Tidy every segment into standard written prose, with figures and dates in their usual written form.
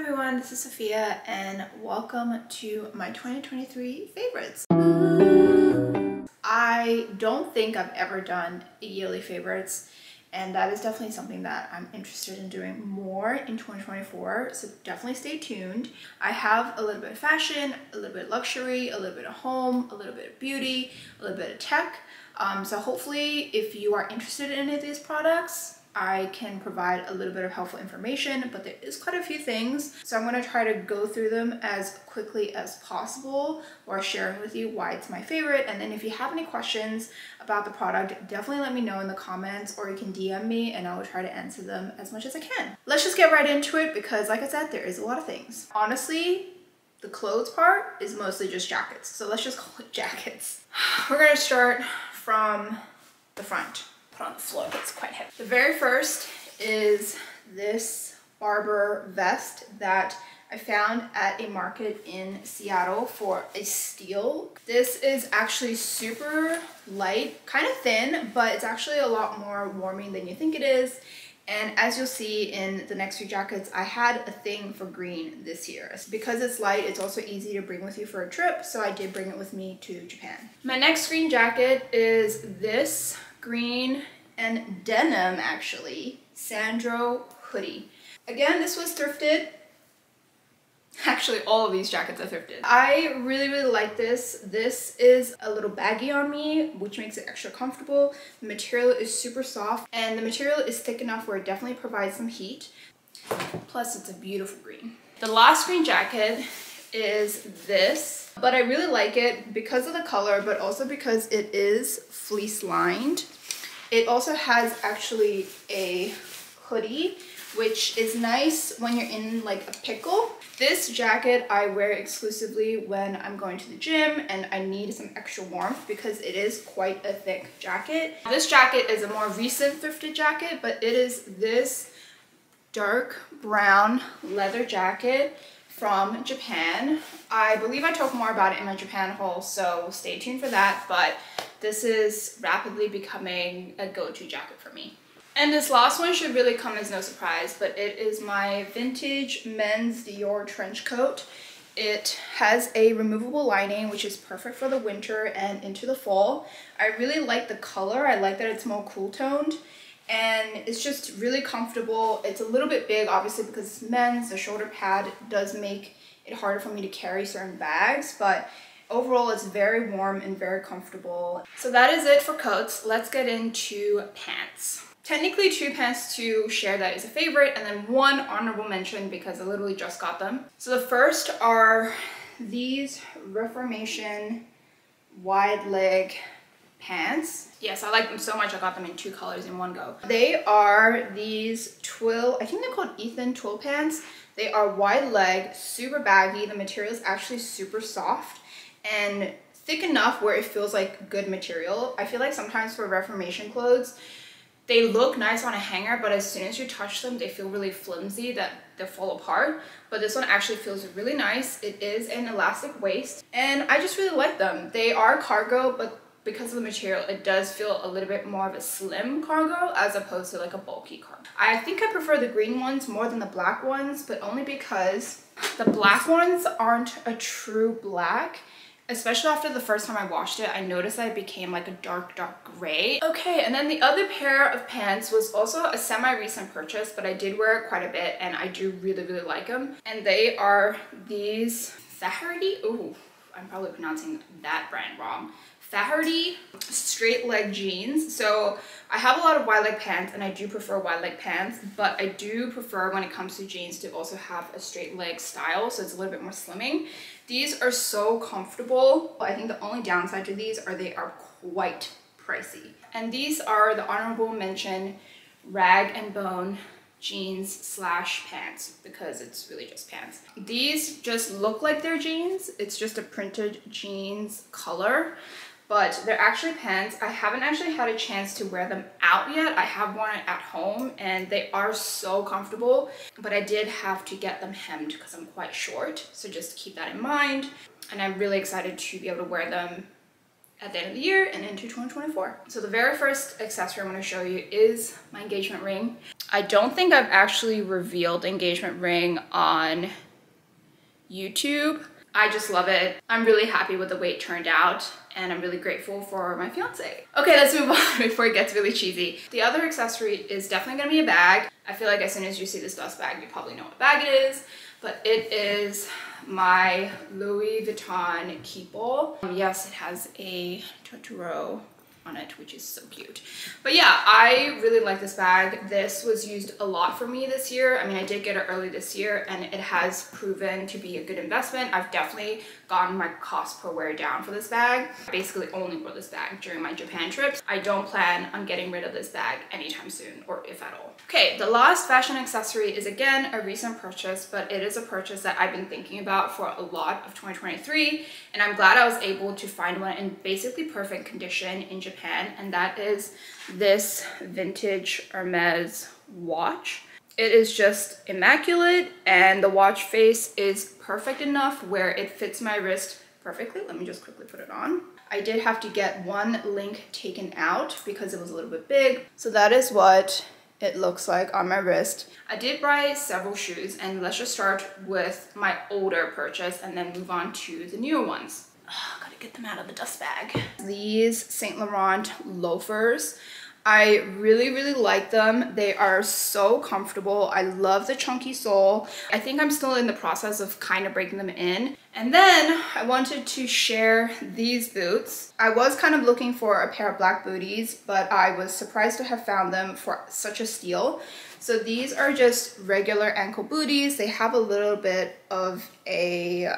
everyone, this is Sophia and welcome to my 2023 favorites. I don't think I've ever done yearly favorites, and that is definitely something that I'm interested in doing more in 2024, so definitely stay tuned. I have a little bit of fashion, a little bit of luxury, a little bit of home, a little bit of beauty, a little bit of tech. So hopefully if you are interested in any of these products, I can provide a little bit of helpful information, but there is quite a few things. So I'm going to try to go through them as quickly as possible or share with you why it's my favorite. And then if you have any questions about the product, definitely let me know in the comments, or you can DM me and I will try to answer them as much as I can. Let's just get right into it because like I said, there is a lot of things. Honestly, the clothes part is mostly just jackets. So let's just call it jackets. We're going to start from the front. Put on the floor, it's quite heavy. The very first is this Barber vest that I found at a market in Seattle for a steal. This is actually super light, kind of thin, but it's actually a lot more warming than you think it is. And as you'll see in the next few jackets, I had a thing for green this year. Because it's light, it's also easy to bring with you for a trip, so I did bring it with me to Japan. My next green jacket is this green and denim, actually, Sandro hoodie. Again, this was thrifted. Actually, all of these jackets are thrifted. I really like this. This is a little baggy on me, which makes it extra comfortable. The material is super soft and the material is thick enough where it definitely provides some heat. Plus, it's a beautiful green. The last green jacket is this, but I really like it because of the color, but also because it is fleece lined. It also has actually a hoodie, which is nice when you're in like a pickle. This jacket I wear exclusively when I'm going to the gym and I need some extra warmth because it is quite a thick jacket. This jacket is a more recent thrifted jacket, but it is this dark brown leather jacket from Japan. I believe I talk more about it in my Japan haul, so stay tuned for that, but this is rapidly becoming a go-to jacket for me. And this last one should really come as no surprise, but it is my vintage men's Dior trench coat. It has a removable lining, which is perfect for the winter and into the fall. I really like the color. I like that it's more cool toned and it's just really comfortable. It's a little bit big, obviously, because it's men's. The shoulder pad does make it harder for me to carry certain bags, but overall it's very warm and very comfortable. So that is it for coats. Let's get into pants. Technically 2 pants to share that is a favorite, and then 1 honorable mention because I literally just got them. So the first are these Reformation wide leg pants. Yes, I like them so much I got them in 2 colors in one go. They are these twill, I think they're called Ethan twill pants. They are wide leg, super baggy. The material is actually super soft and thick enough where it feels like good material. I feel like sometimes for Reformation clothes, they look nice on a hanger, but as soon as you touch them, they feel really flimsy, that they fall apart. But this one actually feels really nice. It is an elastic waist, and I just really like them. They are cargo, but because of the material, it does feel a little bit more of a slim cargo as opposed to like a bulky cargo. I think I prefer the green ones more than the black ones, but only because the black ones aren't a true black. Especially after the first time I washed it, I noticed that it became like a dark gray. Okay, and then the other pair of pants was also a semi-recent purchase, but I did wear it quite a bit and I do really like them. And they are these Faherty, ooh, I'm probably pronouncing that brand wrong. Faherty straight leg jeans. So I have a lot of wide leg pants and I do prefer wide leg pants, but I do prefer when it comes to jeans to also have a straight leg style, so it's a little bit more slimming. These are so comfortable. I think the only downside to these are they are quite pricey. And these are the honorable mention rag and bone jeans slash pants because it's really just pants. These just look like they're jeans. It's just a printed jeans color, but they're actually pants. I haven't actually had a chance to wear them out yet. I have worn it at home and they are so comfortable, but I did have to get them hemmed because I'm quite short. So just keep that in mind. And I'm really excited to be able to wear them at the end of the year and into 2024. So the very first accessory I'm going to show you is my engagement ring. I don't think I've actually revealed the engagement ring on YouTube. I just love it. I'm really happy with the way it turned out, and I'm really grateful for my fiance. Okay, let's move on before it gets really cheesy. The other accessory is definitely gonna be a bag. I feel like as soon as you see this dust bag, you probably know what bag it is, but it is my Louis Vuitton Keepall. Yes, it has a Totoro on it, which is so cute. But yeah, I really like this bag. This was used a lot for me this year. I mean, I did get it early this year, and it has proven to be a good investment. I've definitely gotten my cost per wear down for this bag. I basically only wore this bag during my Japan trips. I don't plan on getting rid of this bag anytime soon, or if at all. Okay, the last fashion accessory is again a recent purchase, but it is a purchase that I've been thinking about for a lot of 2023, and I'm glad I was able to find one in basically perfect condition in Japan, and that is this vintage Hermes watch. It is just immaculate, and the watch face is perfect enough where it fits my wrist perfectly. Let me just quickly put it on. I did have to get one link taken out because it was a little bit big. So that is what it looks like on my wrist. I did buy several shoes, and let's just start with my older purchase and then move on to the newer ones. Gotta get them out of the dust bag. These Saint Laurent loafers. I really like them. They are so comfortable. I love the chunky sole. I think I'm still in the process of kind of breaking them in. And then I wanted to share these boots. I was kind of looking for a pair of black booties, but I was surprised to have found them for such a steal. So these are just regular ankle booties. They have a little bit of a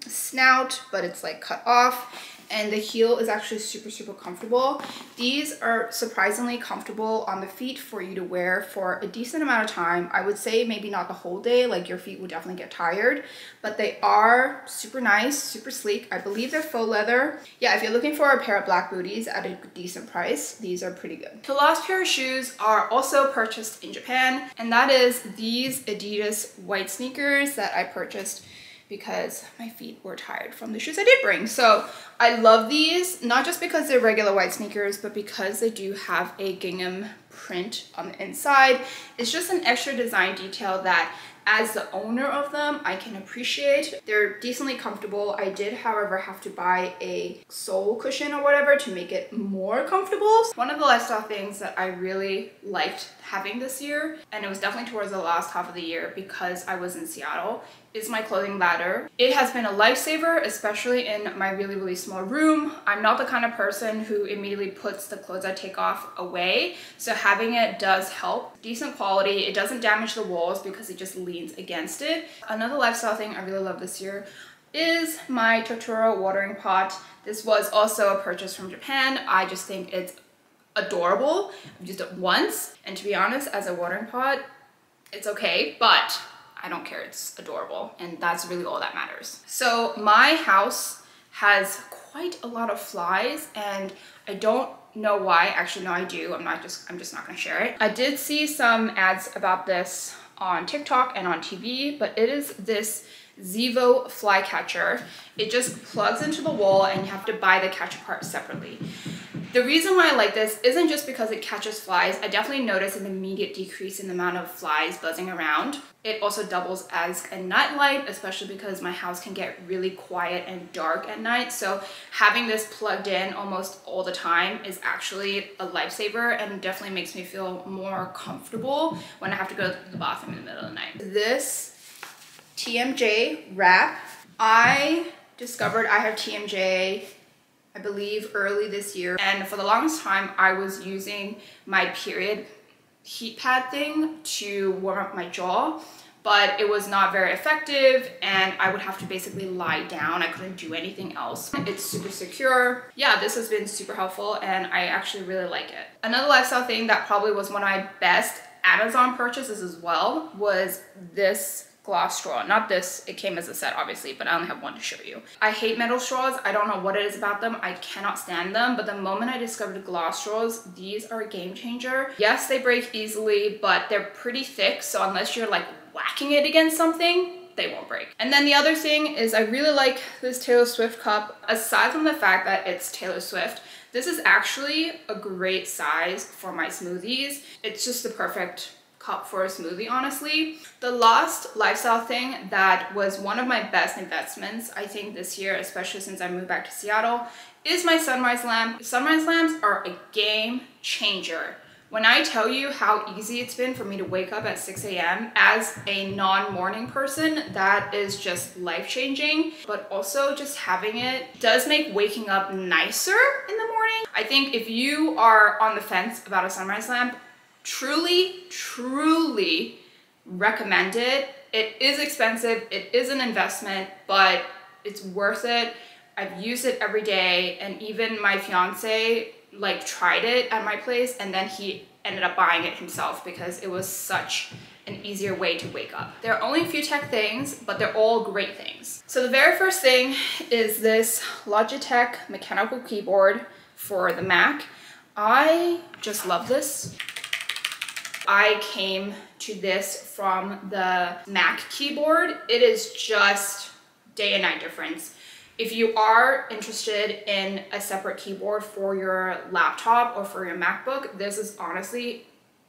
snout, but it's like cut off. And the heel is actually super comfortable. These are surprisingly comfortable on the feet for you to wear for a decent amount of time. I would say maybe not the whole day, like your feet would definitely get tired, but they are super nice, super sleek. I believe they're faux leather. Yeah, if you're looking for a pair of black booties at a decent price, these are pretty good. The last pair of shoes are also purchased in Japan, and that is these Adidas white sneakers that I purchased because my feet were tired from the shoes I did bring. So I love these, not just because they're regular white sneakers, but because they do have a gingham print on the inside. It's just an extra design detail that as the owner of them, I can appreciate. They're decently comfortable. I did, however, have to buy a sole cushion or whatever to make it more comfortable. One of the lifestyle things that I really liked having this year, and it was definitely towards the last half of the year because I was in Seattle, is my clothing ladder. It has been a lifesaver, especially in my really small room. I'm not the kind of person who immediately puts the clothes I take off away, so having it does help. Decent quality, it doesn't damage the walls because it just leans against it. Another lifestyle thing I really love this year is my Totoro watering pot. This was also a purchase from Japan. I just think it's adorable. I've used it once, and to be honest, as a watering pot, it's okay, but I don't care, it's adorable, and that's really all that matters. So my house has quite a lot of flies, and I don't know why. Actually, no, I do. I'm just not gonna share it. I did see some ads about this on TikTok and on TV, but it is this Zevo fly catcher. It just plugs into the wall, and you have to buy the catcher part separately. The reason why I like this isn't just because it catches flies. I definitely notice an immediate decrease in the amount of flies buzzing around. It also doubles as a night light, especially because my house can get really quiet and dark at night. So having this plugged in almost all the time is actually a lifesaver, and definitely makes me feel more comfortable when I have to go to the bathroom in the middle of the night. This TMJ wrap, I discovered I have TMJ, I believe, early this year, and for the longest time I was using my period heat pad thing to warm up my jaw, but it was not very effective, and I would have to basically lie down. I couldn't do anything else. It's super secure. Yeah, this has been super helpful, and I actually really like it. Another lifestyle thing that probably was one of my best Amazon purchases as well was this glass straw. Not this, it came as a set obviously, but I only have one to show you. I hate metal straws. I don't know what it is about them. I cannot stand them, but the moment I discovered glass straws, these are a game changer. Yes, they break easily, but they're pretty thick, so unless you're like whacking it against something, they won't break. And then the other thing is I really like this Taylor Swift cup. Aside from the fact that it's Taylor Swift, this is actually a great size for my smoothies. It's just the perfect cup for a smoothie, honestly. The last lifestyle thing that was one of my best investments, I think this year, especially since I moved back to Seattle, is my sunrise lamp. Sunrise lamps are a game changer. When I tell you how easy it's been for me to wake up at 6 a.m. as a non-morning person, that is just life-changing. But also just having it does make waking up nicer in the morning. I think if you are on the fence about a sunrise lamp, truly recommend it. It is expensive, it is an investment, but it's worth it. I've used it every day, and even my fiance like tried it at my place, and then he ended up buying it himself because it was such an easier way to wake up. There are only a few tech things, but they're all great things. So the very first thing is this Logitech mechanical keyboard for the Mac. I just love this. I came to this from the Mac keyboard. It is just day and night difference. If you are interested in a separate keyboard for your laptop or for your MacBook, this is honestly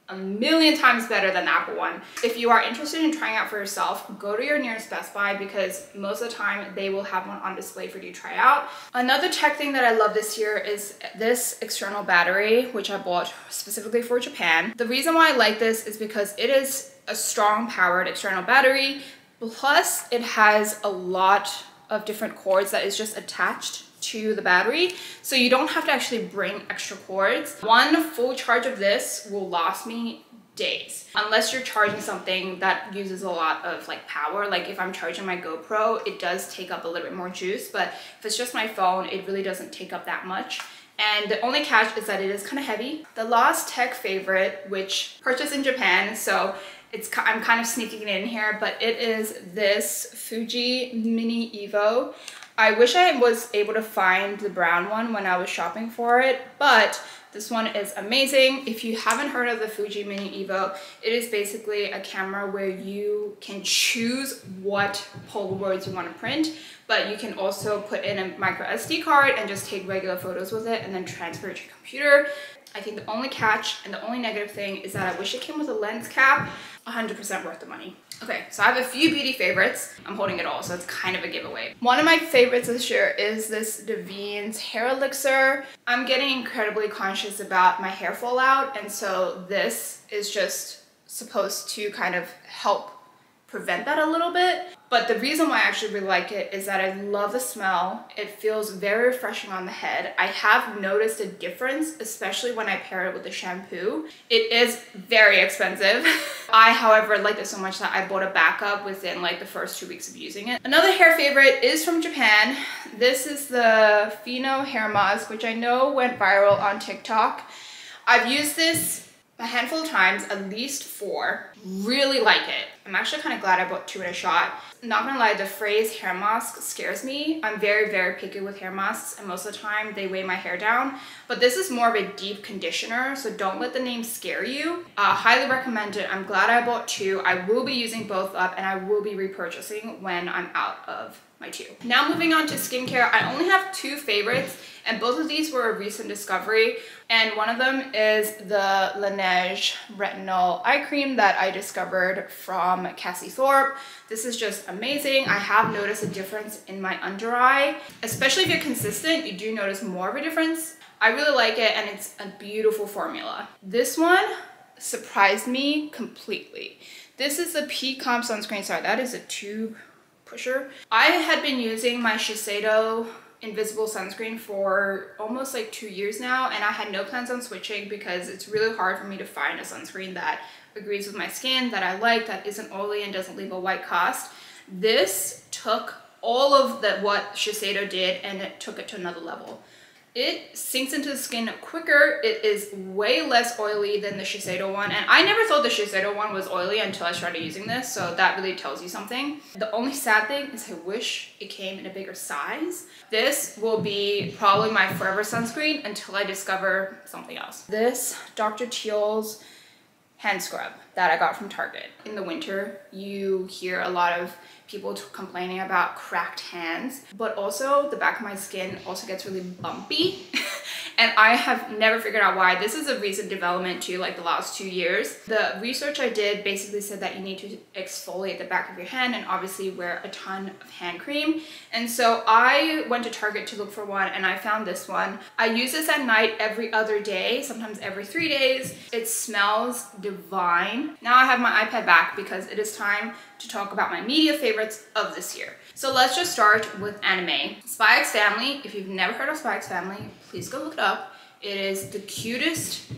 a million times better than the Apple one. If you are interested in trying out for yourself, go to your nearest Best Buy because most of the time they will have one on display for you to try out. Another tech thing that I love this year is this external battery, which I bought specifically for Japan. The reason why I like this is because it is a strong powered external battery, plus it has a lot of different cords that is just attached to the battery, so you don't have to actually bring extra cords. One full charge of this will last me days, unless you're charging something that uses a lot of like power. Like if I'm charging my GoPro, it does take up a little bit more juice, but if it's just my phone, it really doesn't take up that much. And the only catch is that it is kind of heavy. The last tech favorite, which purchased in Japan, so I'm kind of sneaking it in here, but it is this Fuji Mini Evo. I wish I was able to find the brown one when I was shopping for it, but this one is amazing. If you haven't heard of the Fuji Mini Evo, it is basically a camera where you can choose what Polaroids you want to print, but you can also put in a micro SD card and just take regular photos with it and then transfer it to your computer. I think the only catch and the only negative thing is that I wish it came with a lens cap. 100% worth the money. Okay, so I have a few beauty favorites. I'm holding it all, so it's kind of a giveaway. One of my favorites this year is this Davines hair elixir. I'm getting incredibly conscious about my hair fallout, and so this is just supposed to kind of help prevent that a little bit. But the reason why I actually really like it is that I love the smell. It feels very refreshing on the head. I have noticed a difference, especially when I pair it with the shampoo. It is very expensive. I, however, like it so much that I bought a backup within like the first 2 weeks of using it. Another hair favorite is from Japan. This is the Fino hair mask, which I know went viral on TikTok. I've used this a handful of times, at least 4. Really like it. I'm actually kind of glad I bought 2 in a shot. Not gonna lie, the phrase hair mask scares me. I'm very picky with hair masks, and most of the time they weigh my hair down. But this is more of a deep conditioner, so don't let the name scare you. Highly recommend it. I'm glad I bought 2. I will be using both up, and I will be repurchasing when I'm out of my 2. Now moving on to skincare, I only have 2 favorites, and both of these were a recent discovery. And one of them is the Laneige Retinol Eye Cream that I discovered from Cassie Thorpe. This is just amazing. I have noticed a difference in my under eye. Especially if you're consistent, you do notice more of a difference. I really like it, and it's a beautiful formula. This one surprised me completely. This is the P-Comp sunscreen. Sorry, that is a tube pusher. I had been using my Shiseido invisible sunscreen for almost like 2 years now, and I had no plans on switching because it's really hard for me to find a sunscreen that agrees with my skin, that I like, that isn't oily and doesn't leave a white cast. This took all of what Shiseido did and it took it to another level. It sinks into the skin quicker. It is way less oily than the Shiseido one. And I never thought the Shiseido one was oily until I started using this. So that really tells you something. The only sad thing is I wish it came in a bigger size. This will be probably my forever sunscreen until I discover something else. This Dr. Teal's hand scrub that I got from Target. In the winter, you hear a lot of people complaining about cracked hands, but also the back of my skin also gets really bumpy. and I have never figured out why. This is a recent development too, like the last 2 years. The research I did basically said that you need to exfoliate the back of your hand and obviously wear a ton of hand cream. And so I went to Target to look for one and I found this one. I use this at night every other day, sometimes every 3 days. It smells divine. Now I have my iPad back because it is time to talk about my media favorites of this year. So let's just start with anime. Spy X Family. If you've never heard of Spy X Family, please go look it up. It is the cutest,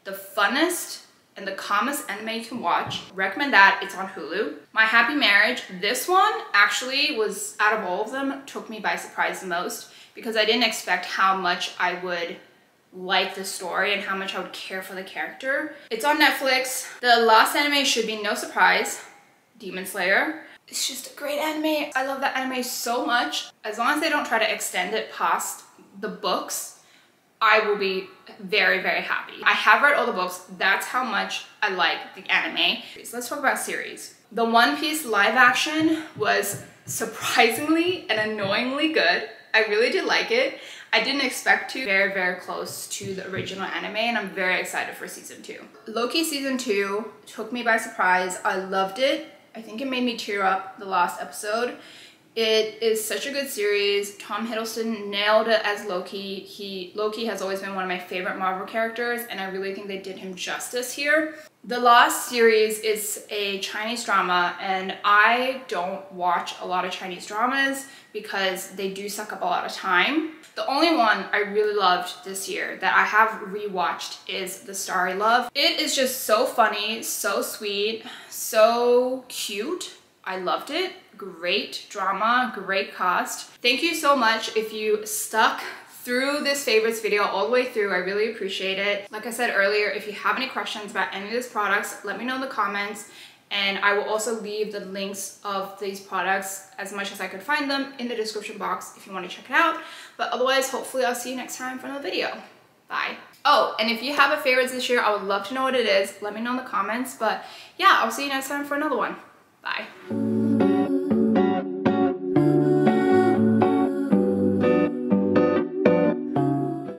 the funnest, and the calmest anime you can watch. Recommend that. It's on Hulu. My Happy Marriage. This one actually was, out of all of them, took me by surprise the most because I didn't expect how much I would like the story and how much I would care for the character. It's on Netflix. The last anime should be no surprise. Demon Slayer. It's just a great anime. I love that anime so much. As long as they don't try to extend it past the books, I will be very, very happy. I have read all the books. That's how much I like the anime. So let's talk about series. The One Piece live action was surprisingly and annoyingly good. I really did like it. I didn't expect to. Very, very close to the original anime, and I'm very excited for season 2. Loki season 2 took me by surprise. I loved it. I think it made me tear up the last episode. It is such a good series. Tom Hiddleston nailed it as Loki. Loki has always been one of my favorite Marvel characters, and I really think they did him justice here. The last series is a Chinese drama, and I don't watch a lot of Chinese dramas because they do suck up a lot of time. The only one I really loved this year that I have rewatched is The Starry Love. It is just so funny, so sweet, so cute. I loved it. Great drama, great cast. Thank you so much if you stuck through this favorites video all the way through. I really appreciate it. Like I said earlier, if you have any questions about any of these products, let me know in the comments. And I will also leave the links of these products as much as I could find them in the description box if you want to check it out. But otherwise, hopefully I'll see you next time for another video. Bye. Oh, and if you have a favorites this year, I would love to know what it is. Let me know in the comments. But yeah, I'll see you next time for another one. Bye.